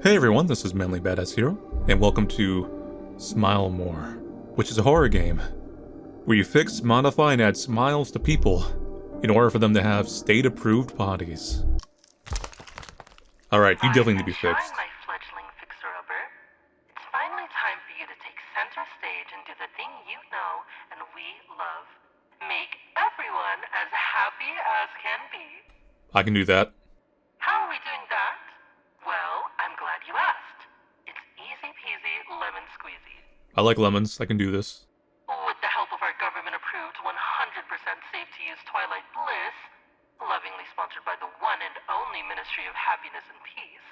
Hey everyone, this is Manly Badass Hero, and welcome to Smile More, which is a horror game where you fix, modify, and add smiles to people in order for them to have state-approved bodies. Alright, you definitely need to be fixed. My fledgling fixer-upper. It's finally time for you to take center stage and do the thing you know and we love. Make everyone as happy as can be. I can do that. How are we doing that? Well, I'm glad you asked. It's easy peasy lemon squeezy. I like lemons, I can do this. With the help of our government-approved 100% safe-to-use Twilight Bliss, lovingly sponsored by the one and only Ministry of Happiness and Peace,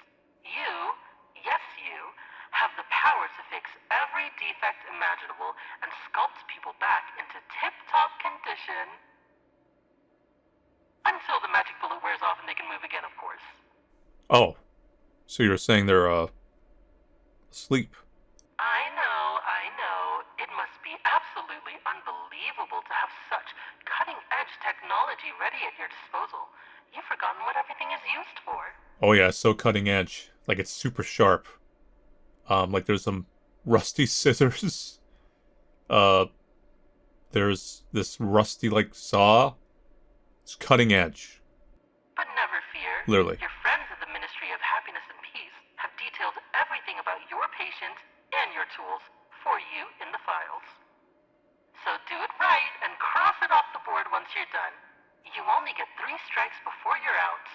you, yes you, have the power to fix every defect imaginable and sculpt people back into tip-top condition. Until the magic bullet wears off and they can move again, of course. Oh, so you're saying they're, asleep. I know. It must be absolutely unbelievable to have such cutting-edge technology ready at your disposal. You've forgotten what everything is used for. Oh yeah, it's so cutting edge. Like, it's super sharp. Like there's some rusty scissors. There's this rusty, like, saw. It's cutting edge. But never fear. Literally. Your friends at the Ministry of Happiness and Peace have detailed everything about your patient and your tools for you in the files. So do it right and cross it off the board once you're done. You only get 3 strikes before you're out.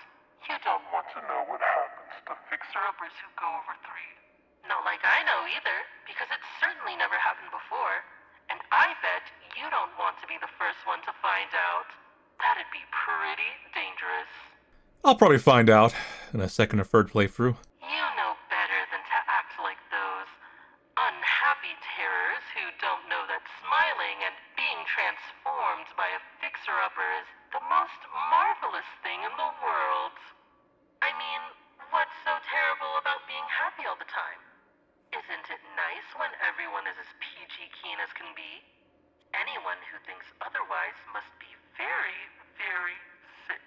You don't want to know what happens to fixer-uppers who go over 3. Not like I know either, because it's certainly never happened before. And I bet you don't want to be the first one to find out. That'd be pretty dangerous. I'll probably find out in a second or third playthrough. You know better than to act like those unhappy terrors who don't know that smiling and being transformed by a fixer-upper is the most marvelous thing in the world. I mean, what's so terrible about being happy all the time? Isn't it nice when everyone is as peachy keen as can be? Anyone who thinks otherwise must be very, very sick.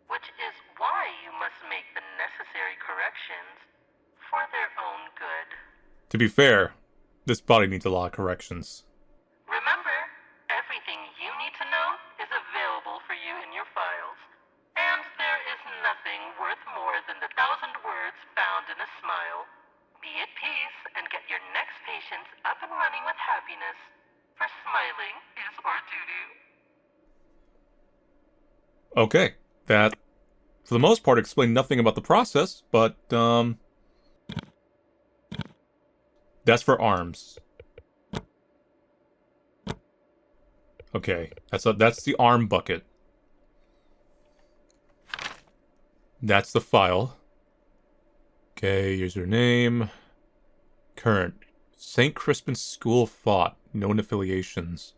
Which is why you must make the necessary corrections for their own good. To be fair, this body needs a lot of corrections. Remember, everything you need to know is available for you in your files. And there is nothing worth more than the 1,000 words found in a smile. Be at peace and get your next patients up and running with happiness. For smiling is our duty. Okay, that, for the most part, explained nothing about the process, but, that's for arms. Okay, that's the arm bucket. That's the file. Okay, username. Current. St. Crispin School Thought. Known affiliations.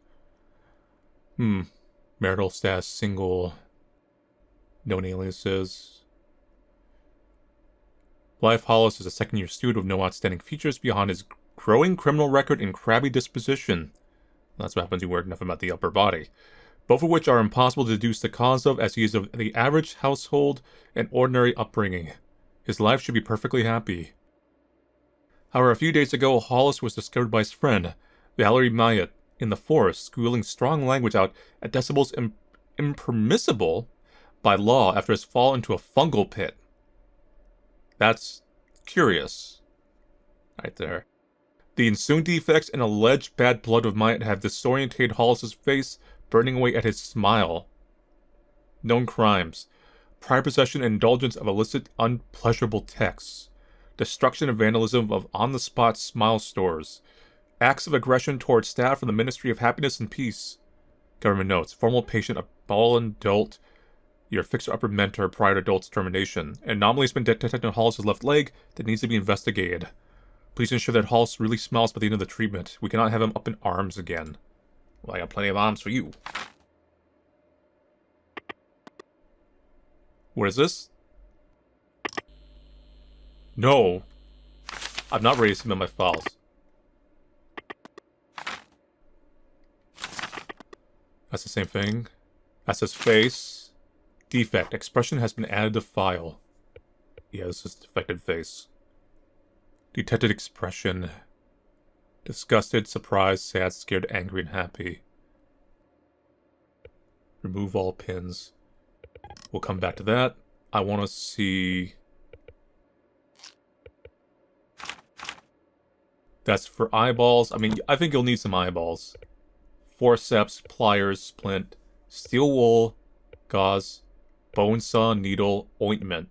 Marital status single. Known aliases. Blythe Hollis is a second-year student with no outstanding features beyond his growing criminal record and crabby disposition. That's what happens when you work enough about the upper body. Both of which are impossible to deduce the cause of, as he is of the average household and ordinary upbringing. His life should be perfectly happy. However, a few days ago, Hollis was discovered by his friend, Valerie Myatt, in the forest, squealing strong language out at decibels impermissible by law after his fall into a fungal pit. That's curious. Right there. The ensuing defects and alleged bad blood of Myatt have disorientated Hollis's face, burning away at his smile. Known crimes. Prior possession and indulgence of illicit, unpleasurable texts. Destruction and vandalism of on-the-spot smile stores. Acts of aggression towards staff from the Ministry of Happiness and Peace. Government notes. Formal patient, a fallen adult, your fixer-upper mentor prior to adult's termination. An anomaly has been detected in Hollis' left leg that needs to be investigated. Please ensure that Hollis really smiles by the end of the treatment. We cannot have him up in arms again. Well, I got plenty of arms for you. What is this? No. I'm not ready to submit my files. That's the same thing. That says face. Defect. Expression has been added to file. Yeah, this is defected face. Detected expression. Disgusted, surprised, sad, scared, angry, and happy. Remove all pins. We'll come back to that. I want to see... That's for eyeballs. I mean, I think you'll need some eyeballs. Forceps, pliers, splint, steel wool, gauze, bone saw, needle, ointment.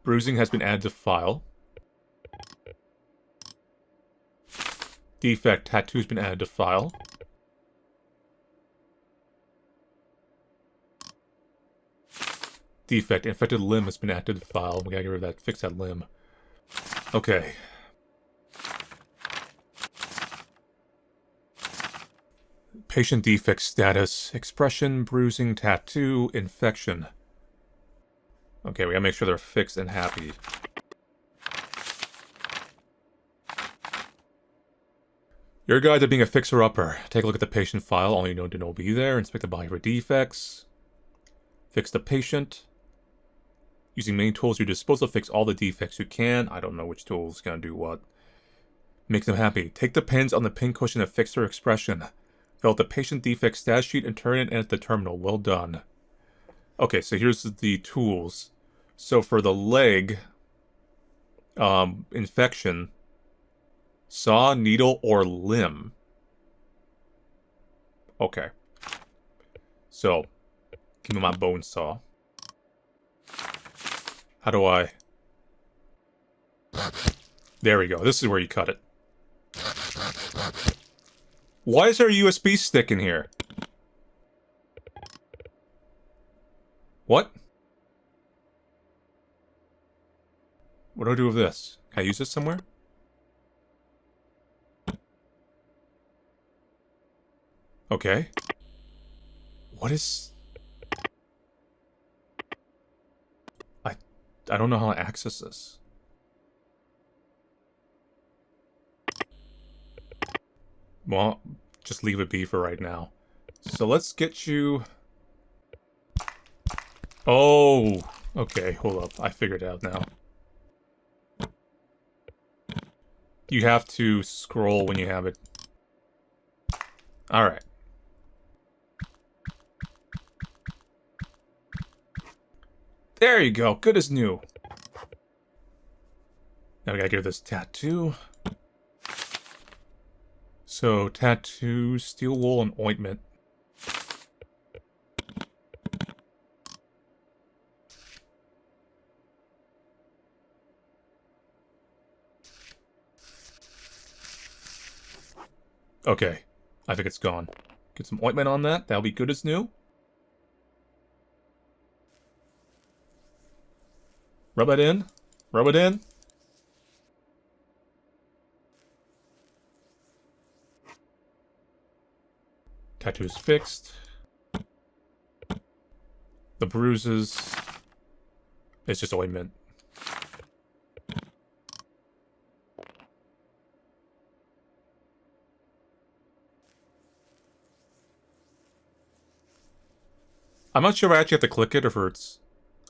Bruising has been added to file. Defect, tattoo has been added to file. Defect, infected limb has been added to file. We gotta get rid of that, fix that limb. Okay. Patient defect status, expression, bruising, tattoo, infection. Okay, we gotta make sure they're fixed and happy. Your guide to being a fixer-upper. Take a look at the patient file, all you know to know will be there. Inspect the body for defects. Fix the patient. Using main tools you're supposed to fix all the defects you can. I don't know which tool's gonna do what. Make them happy. Take the pins on the pin cushion and fix their expression. Fill out the patient defect stat sheet and turn it in at the terminal. Well done. Okay, so here's the tools. So for the leg, infection, saw, needle, or limb. Okay. So, give me my bone saw. How do I... There we go. This is where you cut it. Why is there a USB stick in here? What? What do I do with this? Can I use this somewhere? Okay. What is... I don't know how to access this. Well, just leave it be for right now. So let's get you... Oh! Okay, hold up. I figured it out now. You have to scroll when you have it. Alright. There you go. Good as new. Now we gotta give this tattoo. So, tattoo, steel wool, and ointment. Okay. I think it's gone. Get some ointment on that. That'll be good as new. Rub it in. Rub it in. Tattoo's fixed. The bruises. It's just ointment. I'm not sure if I actually have to click it or if it's...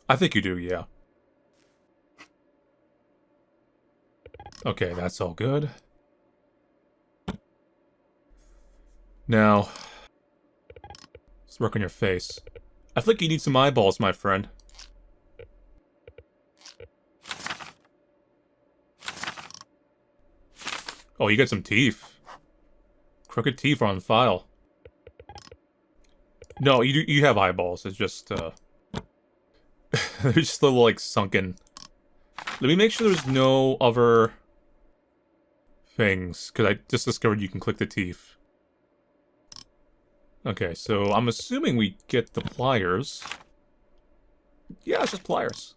I think you do, yeah. Okay, that's all good. Now... let's work on your face. I think you need some eyeballs, my friend. Oh, you got some teeth. Crooked teeth are on file. No, you have eyeballs. It's just, they're just a little, like, sunken. Let me make sure there's no other things, because I just discovered you can click the teeth. Okay, so I'm assuming we get the pliers. Yeah, it's just pliers.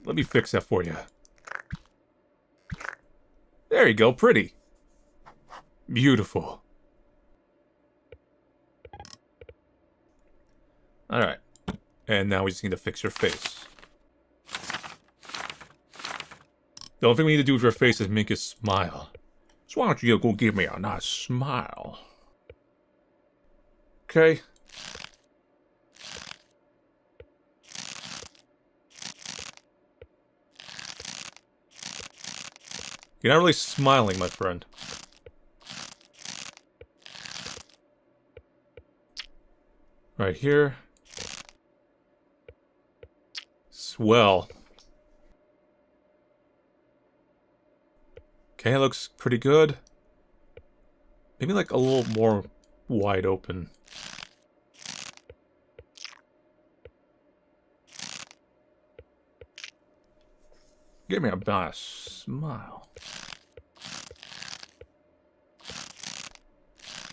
Let me fix that for you. There you go, pretty. Beautiful. Alright. And now we just need to fix your face. The only thing we need to do with your face is make it smile. So why don't you go give me a nice smile? Okay. You're not really smiling, my friend. Right here. Swell. Okay, it looks pretty good. Maybe like a little more wide open. Give me a nice smile.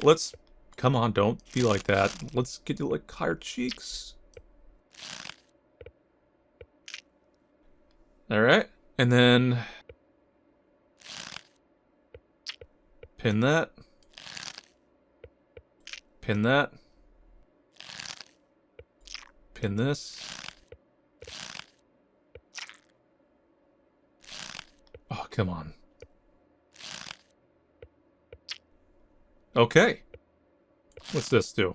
Let's... Come on, don't be like that. Let's get you like higher cheeks. Alright, and then... Pin that. Pin that. Pin this. Oh, come on. Okay. What's this do?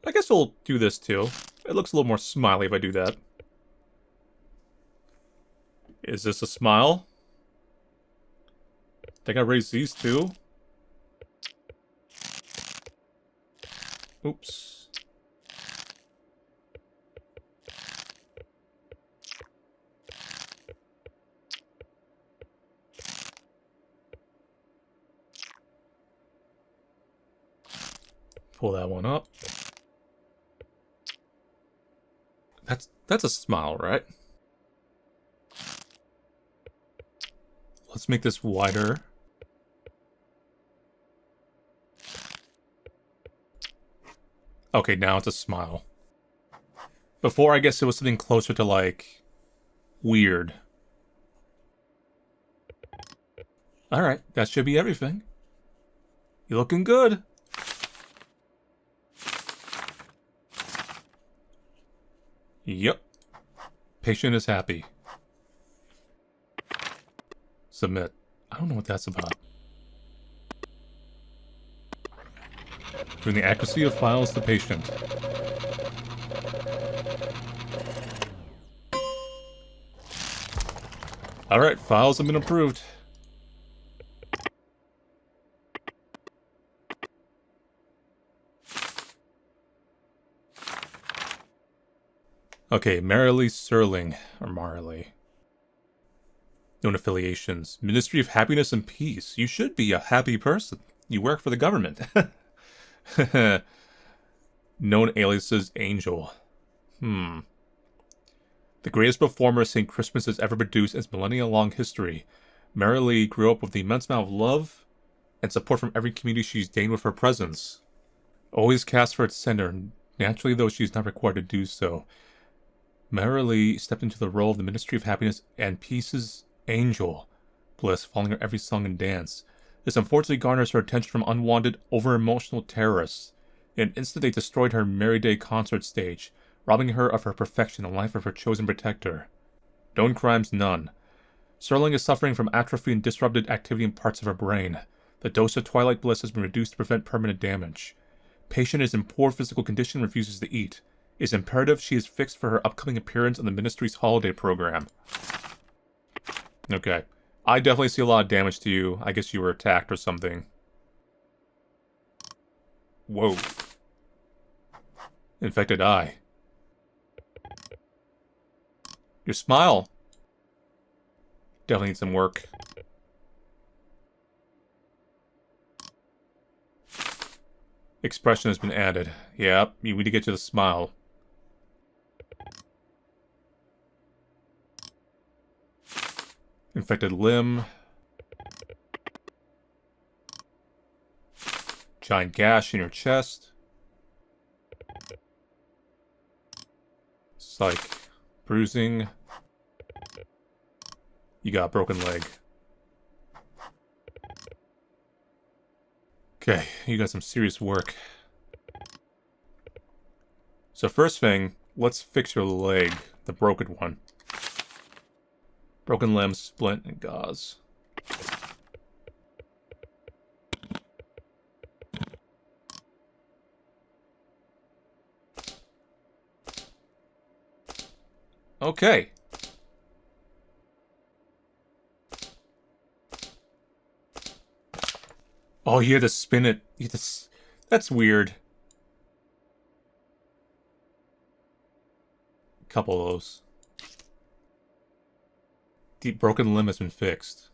I guess we'll do this too. It looks a little more smiley if I do that. Is this a smile? Think I raise these two? Oops. Pull that one up. That's a smile, right? Let's make this wider. Okay, now it's a smile. Before, I guess it was something closer to, like, weird. Alright, that should be everything. You're looking good. Yep. Patient is happy. Submit. I don't know what that's about. Bring the accuracy of files to patient. Alright, files have been approved. Okay, Marilee Serling. Or Marilee. Known affiliations. Ministry of Happiness and Peace. You should be a happy person. You work for the government. Known aliases Angel. The greatest performer St. Christmas has ever produced in its millennia-long history. Marilee grew up with the immense amount of love and support from every community she's gained with her presence. Always cast for its center, naturally though she's not required to do so. Marilee stepped into the role of the Ministry of Happiness and Peace's Angel Bliss, following her every song and dance. This unfortunately garners her attention from unwanted, over-emotional terrorists. In an instant they destroyed her Merry Day concert stage, robbing her of her perfection and life of her chosen protector. Known crimes, none. Serling is suffering from atrophy and disrupted activity in parts of her brain. The dose of Twilight Bliss has been reduced to prevent permanent damage. Patient is in poor physical condition and refuses to eat. It is imperative she is fixed for her upcoming appearance on the Ministry's holiday program. Okay. I definitely see a lot of damage to you. I guess you were attacked or something. Whoa. Infected eye. Your smile. Definitely needs some work. Expression has been added. Yep, you need to get you the smile. Infected limb. Giant gash in your chest. Psych. Bruising. You got a broken leg. Okay, you got some serious work. So first thing, let's fix your leg, the broken one. Broken limb, splint, and gauze. Okay. Oh, you had to spin it. You had to that's weird. Couple of those. Deep broken limb has been fixed.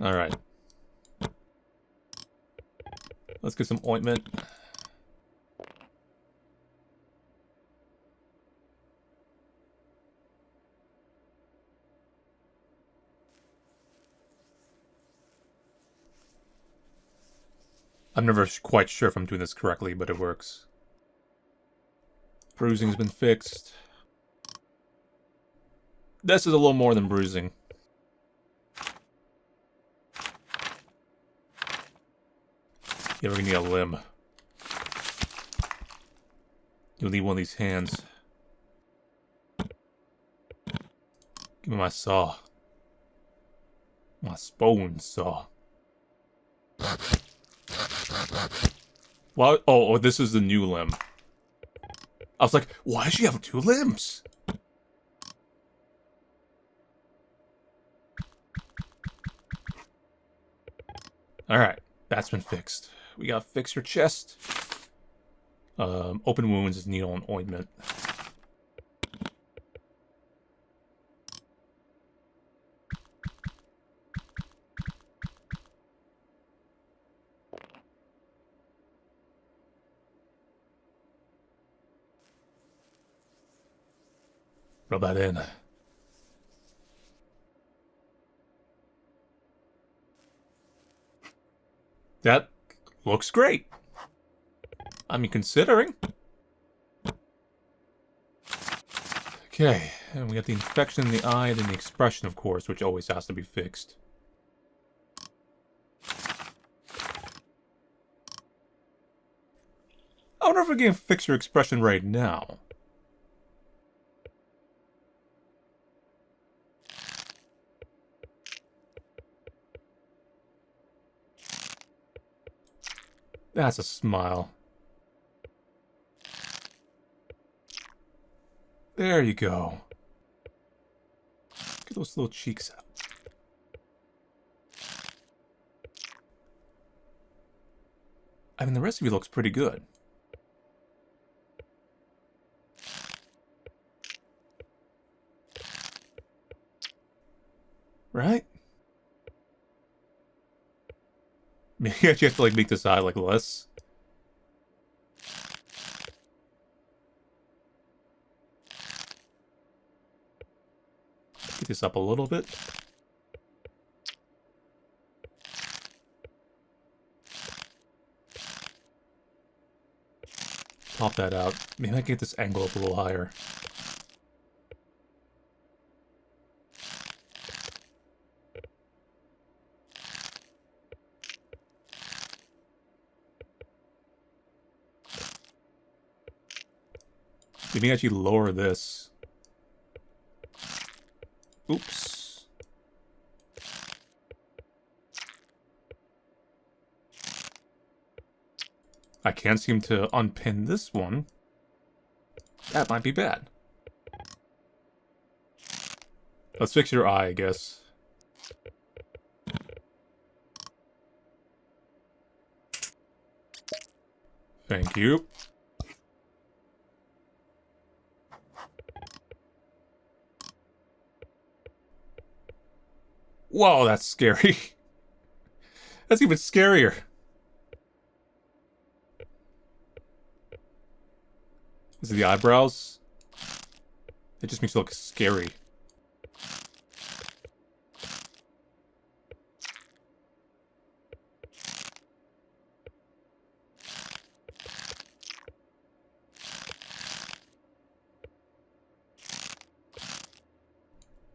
Alright. Let's get some ointment. I'm never quite sure if I'm doing this correctly, but it works. Bruising's been fixed. This is a little more than bruising. Yeah, we're gonna need a limb. You'll need one of these hands. Give me my saw. My spone saw. What? Oh, this is the new limb. I was like, why does she have 2 limbs? Alright, that's been fixed. We gotta fix your chest. Open wounds is needle and ointment. Rub that in. That looks great. I mean, considering. Okay, and we got the infection in the eye, then the expression, of course, which always has to be fixed. I wonder if we can fix your expression right now. That's a smile. There you go. Get those little cheeks out. I mean, the rest of you looks pretty good. Right? Maybe I actually have to, like, make this eye, like, less. Get this up a little bit. Pop that out. Maybe I can get this angle up a little higher. Maybe actually lower this. Oops. I can't seem to unpin this one. That might be bad. Let's fix your eye, I guess. Thank you. Whoa, that's scary. That's even scarier. Is it the eyebrows? It just makes it look scary.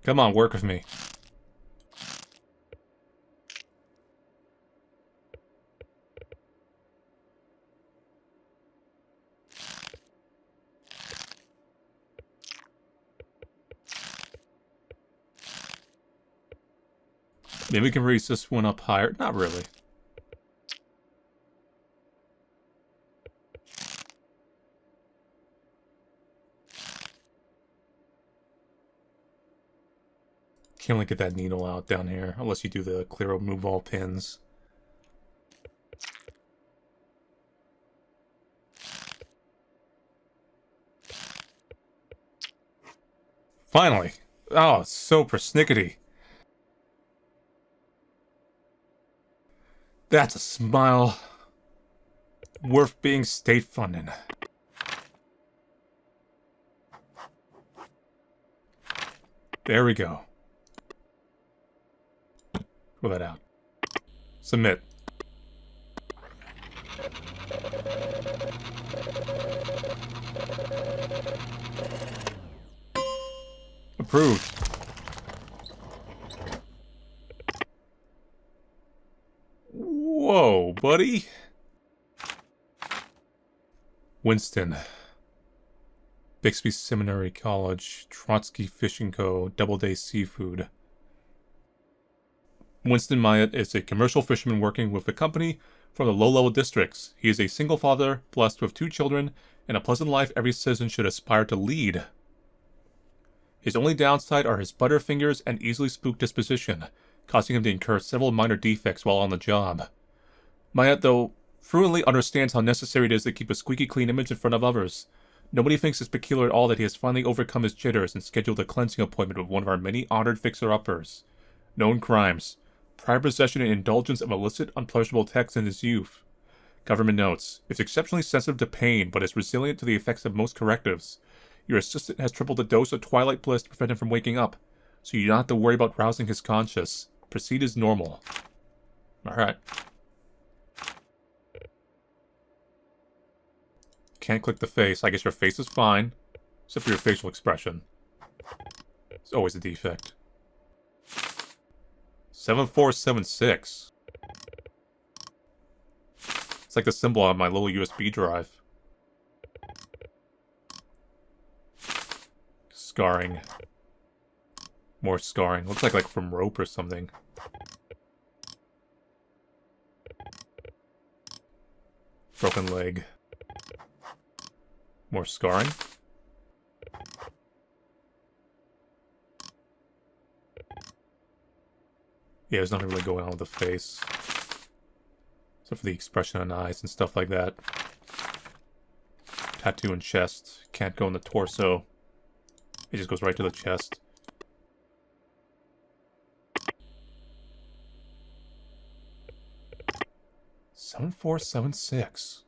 Come on, work with me. Maybe we can raise this one up higher. Not really. Can't really get that needle out down here unless you do the clear remove all pins. Finally! Oh, it's so persnickety. That's a smile worth being state funded. There we go. Pull that out. Submit. Approved. Whoa, buddy. Winston. Bixby Seminary College, Trotsky Fishing Co., Doubleday Seafood. Winston Myatt is a commercial fisherman working with a company from the low-level districts. He is a single father, blessed with 2 children, and a pleasant life every citizen should aspire to lead. His only downside are his butterfingers and easily spooked disposition, causing him to incur several minor defects while on the job. Myatt, though, fluently understands how necessary it is to keep a squeaky clean image in front of others. Nobody thinks it's peculiar at all that he has finally overcome his jitters and scheduled a cleansing appointment with one of our many honored fixer-uppers. Known crimes: prior possession and indulgence of illicit, unpleasurable texts in his youth. Government notes: is exceptionally sensitive to pain, but is resilient to the effects of most correctives. Your assistant has tripled the dose of Twilight Bliss to prevent him from waking up, so you don't have to worry about rousing his conscience. Proceed as normal. Alright. Can't click the face. I guess your face is fine, except for your facial expression. It's always a defect. 7476. It's like the symbol on my little USB drive. Scarring. More scarring. Looks like from rope or something. Broken leg. More scarring. Yeah, there's nothing really going on with the face. Except for the expression on eyes and stuff like that. Tattoo in chest. Can't go in the torso. It just goes right to the chest. $7476.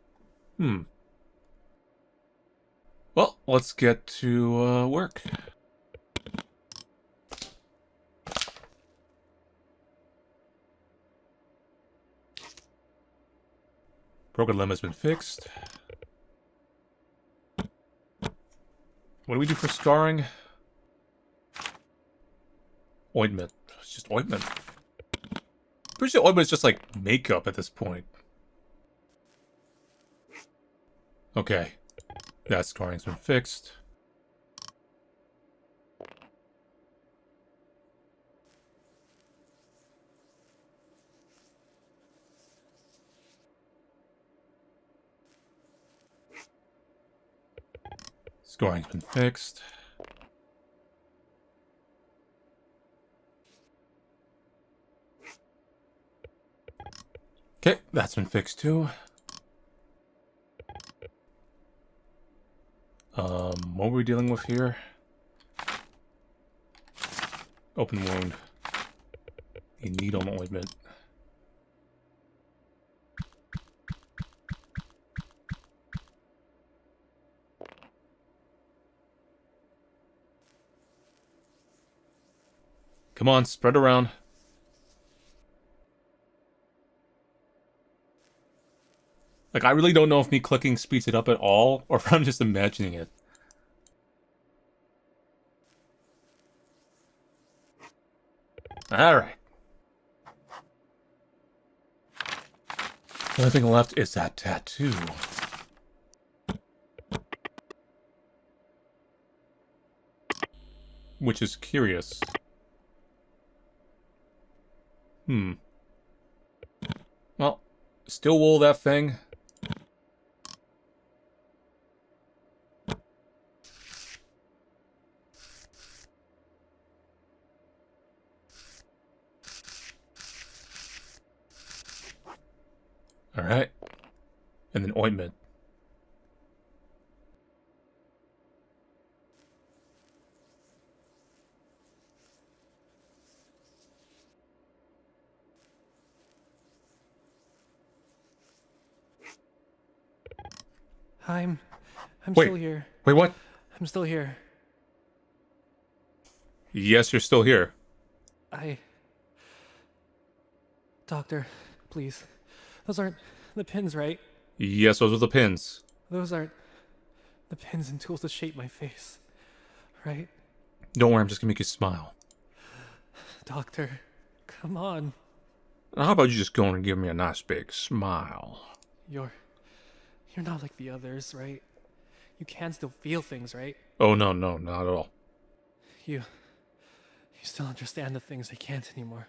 Well, let's get to work. Broken limb has been fixed. What do we do for scarring? Ointment. It's just ointment. Pretty sure ointment is just like makeup at this point. Okay. That scarring's been fixed. Scoring's been fixed. Okay, that's been fixed too. What were we dealing with here? Open wound. A needle ointment. Come on, spread around. Like, I really don't know if me clicking speeds it up at all, or if I'm just imagining it. Alright. The only thing left is that tattoo. Which is curious. Well, still wool that thing. Alright. And then ointment. I'm Wait. still here. Wait, what? I'm still here. Yes, you're still here. Doctor, please. Those aren't the pins, right? Yes, those are the pins. Those aren't the pins and tools to shape my face, right? Don't worry, I'm just gonna make you smile. Doctor, come on. Now, how about you just go and give me a nice big smile? You're not like the others, right? You can still feel things, right? Oh, no, not at all. You still understand the things I can't anymore.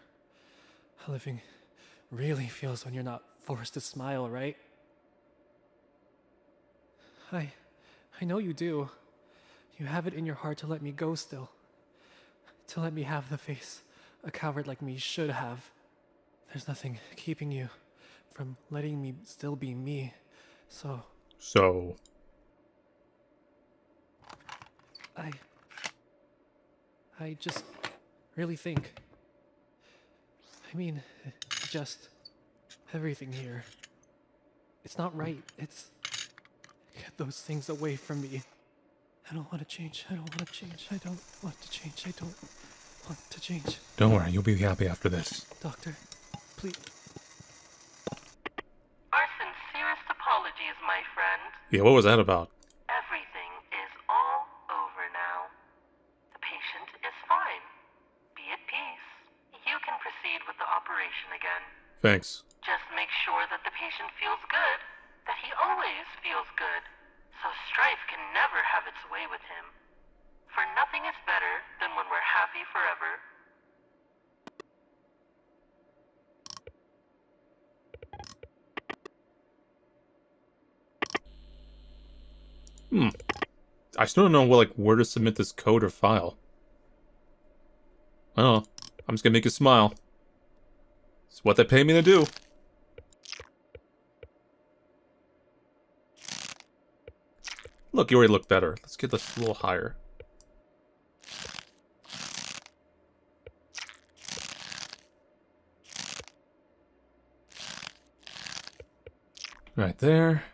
How living really feels when you're not forced to smile, right? I know you do. You have it in your heart to let me go still. To let me have the face a coward like me should have. There's nothing keeping you from letting me still be me. So, I just really think. I mean, just everything here. It's not right. It's. Get those things away from me. I don't want to change. I don't want to change. I don't want to change. I don't want to change. Don't worry, you'll be happy after this. Doctor, please. Our sincerest apologies, my friend. Yeah, what was that about? Everything is all over now. The patient is fine. Be at peace. You can proceed with the operation again. Thanks. Just make sure that the patient feels good, that he always feels good, so strife can never have its way with him. For nothing is better than when we're happy forever. I still don't know where to submit this code or file. Oh, I'm just gonna make you smile. It's what they pay me to do. Look, you already look better. Let's get this a little higher. Right there.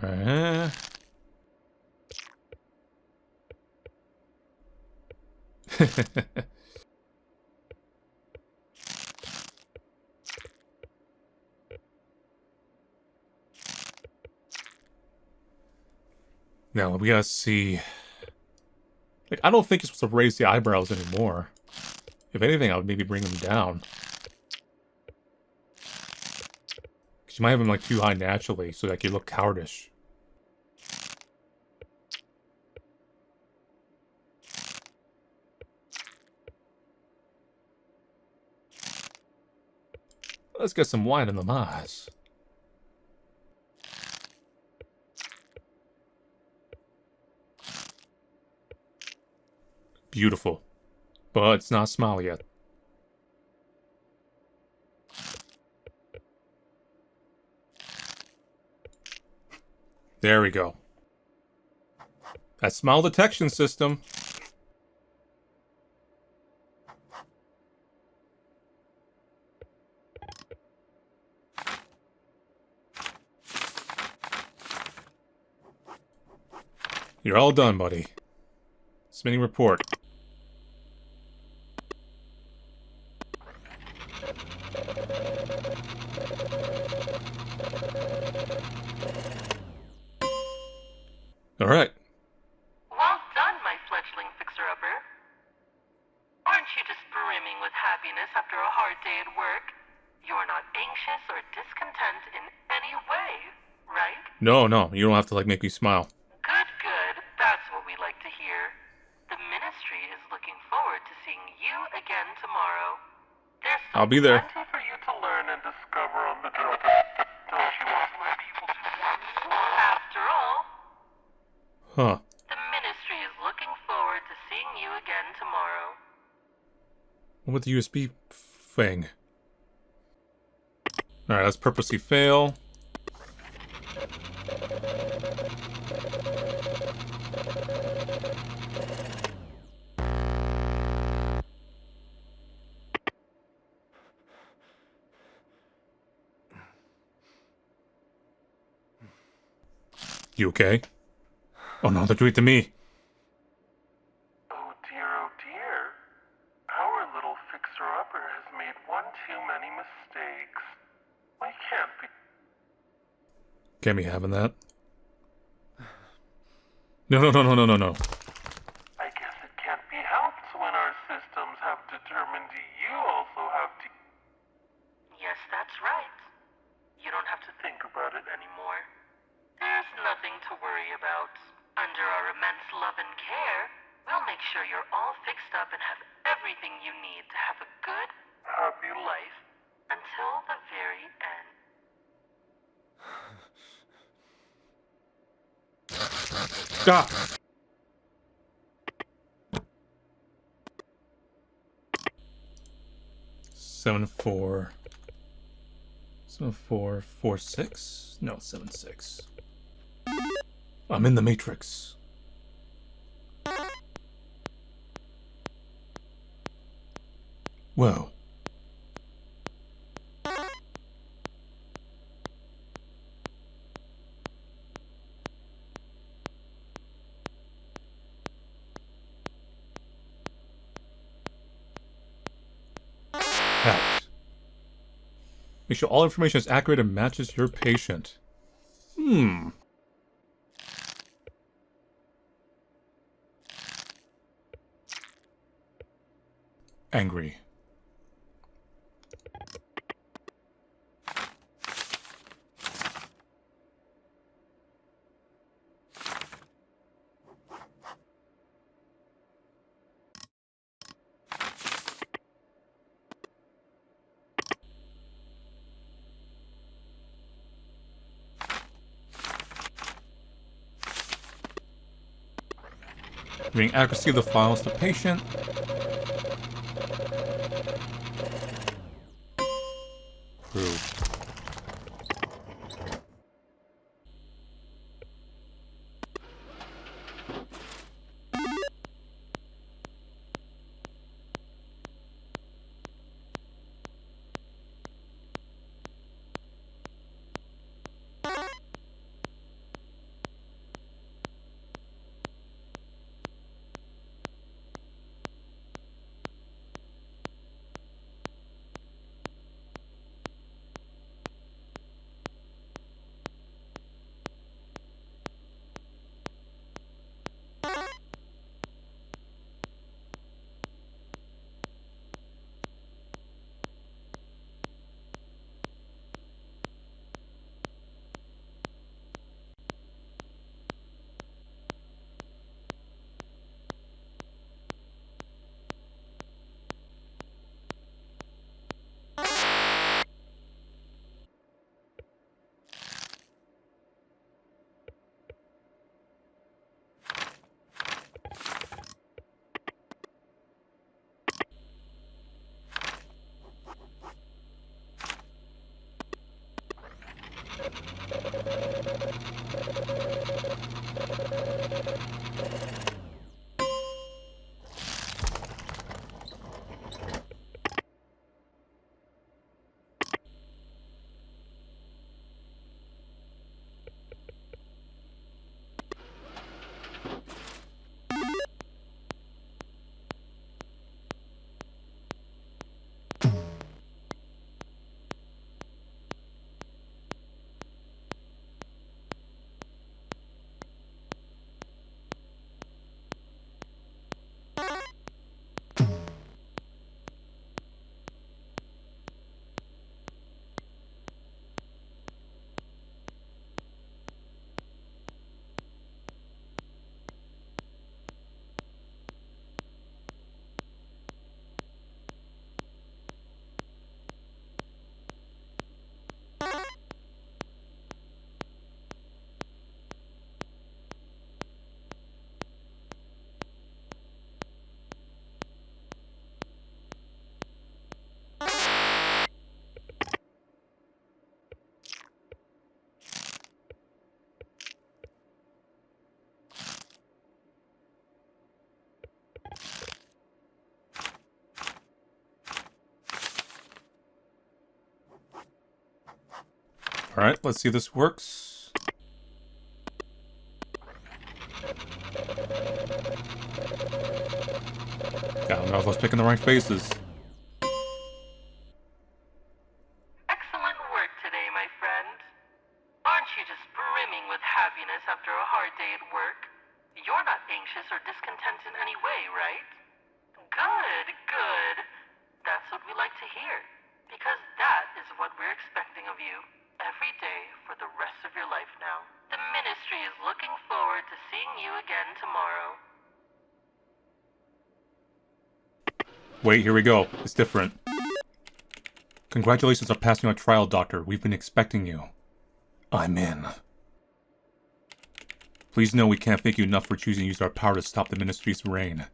Alright. Now, we gotta see... Like, I don't think you're supposed to raise the eyebrows anymore. If anything, I would maybe bring them down. Because you might have them, like, too high naturally, so that you look cowardish. Let's get some white in the eyes. Beautiful. But it's not smile yet. There we go. That smile detection system. You're all done, buddy. Submitting report. Alright. Well done, my fledgling fixer-upper. Aren't you just brimming with happiness after a hard day at work? You're not anxious or discontent in any way, right? No, you don't have to, like, make me smile. Good. That's what we like to hear. The ministry is looking forward to seeing you again tomorrow. There's still I'll be there. plenty for you to learn and discover on the job. Don't you want my people to work? After all, Huh. the ministry is looking forward to seeing you again tomorrow. What with the USB thing? Alright, let's purposely fail. You okay? Oh no, they're doing it to me. Oh dear. Our little fixer-upper has made one too many mistakes. We can't be... Can't be having that. No. I guess it can't be helped when our systems have determined you also have to... Yes, that's right. You don't have to think about it anymore. There's nothing to worry about. Under our immense love and care, we'll make sure you're all fixed up and have everything you need to have a good, Happy life until the very end. Ah! Seven, 4, 4, 6? No, 7, 6. I'm in the Matrix. Whoa. Ouch. Make sure all information is accurate and matches your patient. Angry. Reading accuracy of the files to patient. Approved. Alright, let's see if this works. I don't know if I was picking the right faces. Excellent work today, my friend. Aren't you just brimming with happiness after a hard day at work? You're not anxious or discontent in any way, right? Good, good. That's what we like to hear. Because that is what we're expecting of you every day for the rest of your life now. The Ministry is looking forward to seeing you again tomorrow. Wait, here we go. It's different. Congratulations on passing our trial, Doctor. We've been expecting you. I'm in. Please know we can't thank you enough for choosing to use our power to stop the Ministry's reign.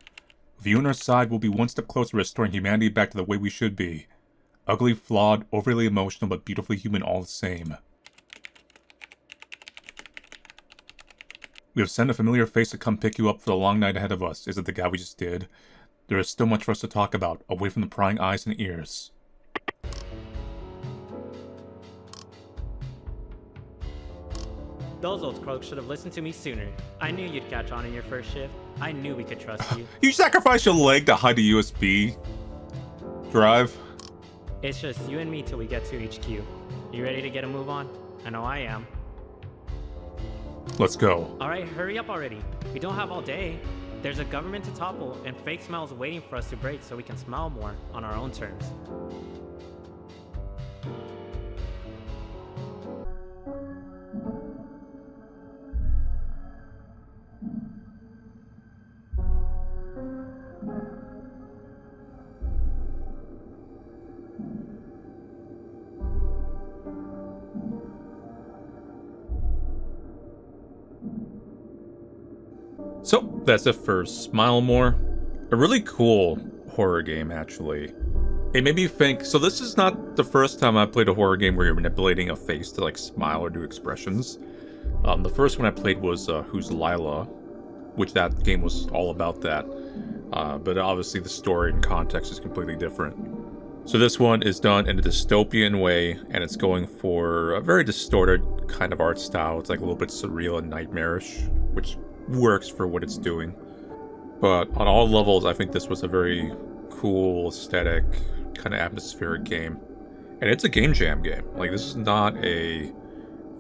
With you on our side, we'll be one step closer to restoring humanity back to the way we should be. Ugly, flawed, overly emotional, but beautifully human all the same. We have sent a familiar face to come pick you up for the long night ahead of us. Is it the guy we just did? There is still much for us to talk about, away from the prying eyes and ears. Those old croaks should have listened to me sooner. I knew you'd catch on in your first shift. I knew we could trust you. You sacrificed your leg to hide a USB drive? It's just you and me till we get to HQ. You ready to get a move on? I know I am. Let's go. Alright, hurry up already. We don't have all day. There's a government to topple, and fake smells waiting for us to break so we can smile more on our own terms. So, that's it for Smile More. A really cool horror game, actually. It made me think, so this is not the first time I played a horror game where you're manipulating a face to like smile or do expressions. The first one I played was Who's Lila, which that game was all about that. But obviously the story and context is completely different. So this one is done in a dystopian way, and it's going for a very distorted kind of art style. It's like a little bit surreal and nightmarish, which works for what it's doing. But on all levels, I think this was a very cool, aesthetic, kind of atmospheric game. And it's a game jam game. Like, this is not a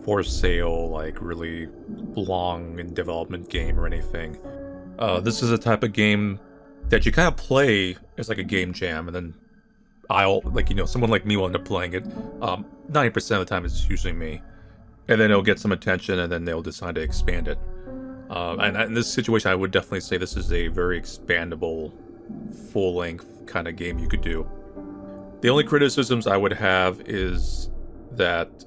for sale, like, really long in development game or anything. This is a type of game that you kind of play as like a game jam, and then someone like me will end up playing it. 90% of the time it's usually me. And then it'll get some attention, and then they'll decide to expand it. And in this situation, I would definitely say this is a very expandable, full-length kind of game you could do. The only criticisms I would have is that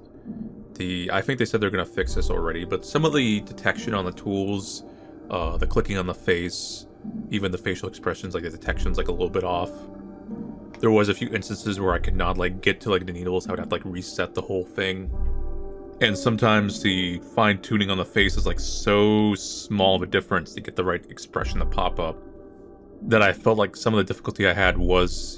I think they said they're going to fix this already, but some of the detection on the tools, the clicking on the face, even the facial expressions, like the detection's like a little bit off. There was a few instances where I could not like get to like the needles. I would have to like reset the whole thing. And sometimes the fine-tuning on the face is like so small of a difference to get the right expression to pop up that I felt like some of the difficulty I had was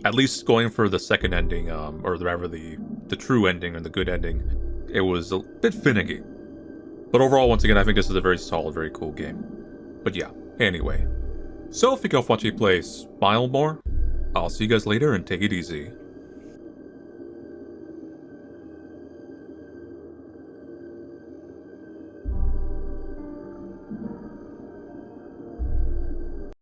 at least going for the second ending, or rather the true ending or the good ending. It was a bit finicky. But overall, once again, I think this is a very solid, very cool game. But yeah, anyway. So if you go watch me play Smile More, I'll see you guys later and take it easy.